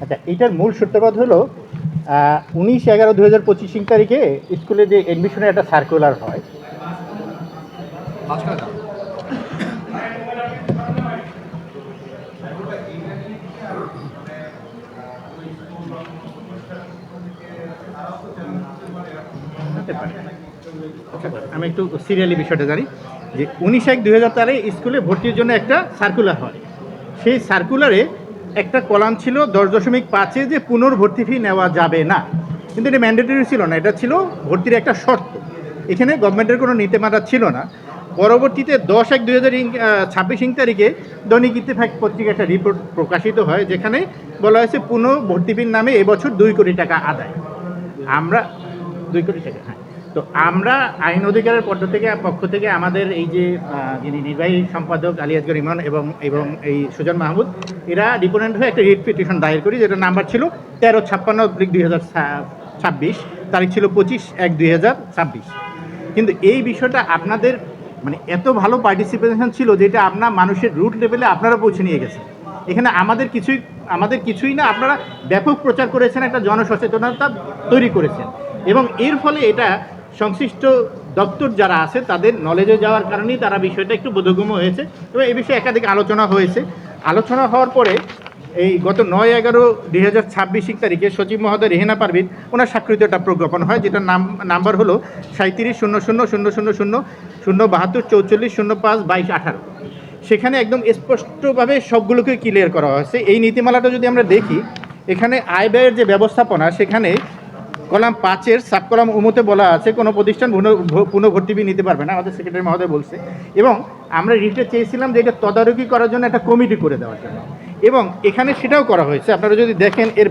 আচ্ছা, এটার মূল সূত্রপাত হলো 19/11/2025 তারিখে স্কুলে যে অ্যাডমিশনের একটা সার্কুলার হয়। আমি একটু সিরিয়ালি বিষয়টা জানি যে 19/1/2000 তারিখে স্কুলে ভর্তির জন্য একটা সার্কুলার হয়। সেই সার্কুলারে একটা কলাম ছিল 10.5-এ যে পুনর্ভর্তি ফি নেওয়া যাবে না, কিন্তু এটা ম্যান্ডেটরি ছিল না, এটা ছিল ভর্তির একটা শর্ত। এখানে গভর্নমেন্টের কোনো নীতিমালা ছিল না। পরবর্তীতে 10/1/2026 তারিখে দৈনিক ইত্তেফাক পত্রিকা একটা রিপোর্ট প্রকাশিত হয়, যেখানে বলা হয়েছে পুনর্ভর্তি ফির নামে এবছর 2 কোটি টাকা আদায়। আমরা 2 কোটি টাকা, হ্যাঁ। তো আমরা আইন অধিকারের পক্ষ থেকে আমাদের এই যে যিনি নির্বাহী সম্পাদক আলী আসগর ইমন এবং এই সুজন মাহমুদ, এরা ডিপোনেন্ট হয়ে একটা রিট পিটিশন দায়ের করি, যেটার নাম্বার ছিল 1356/2026, তারিখ ছিল 25/1/2026। কিন্তু এই বিষয়টা আপনাদের মানে এত ভালো পার্টিসিপেশন ছিল, যেটা আপনার মানুষের রুট লেভেলে আপনারা পৌঁছে নিয়ে গেছেন। এখানে আমাদের কিছুই না, আপনারা ব্যাপক প্রচার করেছেন, একটা জনসচেতনতা তৈরি করেছেন, এবং এর ফলে এটা সংশ্লিষ্ট দপ্তর যারা আছে তাদের নলেজে যাওয়ার কারণেই তারা বিষয়টা একটু বোধগম্য হয়েছে, এবং এই বিষয়ে একাধিক আলোচনা হয়েছে। আলোচনা হওয়ার পরে এই গত 9/11/2026 তারিখে সচিব মহোদয় রেহেনা পারভিন ওনার স্বাক্ষরিত একটা প্রজ্ঞাপন হয়, যেটার নাম্বার হলো 3700007244052218। সেখানে একদম স্পষ্টভাবে সবগুলোকে ক্লিয়ার করা হয়েছে। এই নীতিমালাটা যদি আমরা দেখি, এখানে আয় ব্যয়ের যে ব্যবস্থাপনা, সেখানে কলাম 5-এর সাব কলাম উমতে বলা আছে কোনো প্রতিষ্ঠান পুনর্ভর্তি ফি নিতে পারবে না, আমাদের সেক্রেটারি মহোদয় বলছে। এবং আমরা রিটে চেয়েছিলাম যে এটা তদারকি করার জন্য একটা কমিটি করে দেওয়ার জন্য, এবং এখানে সেটাও করা হয়েছে। আপনারা যদি দেখেন এর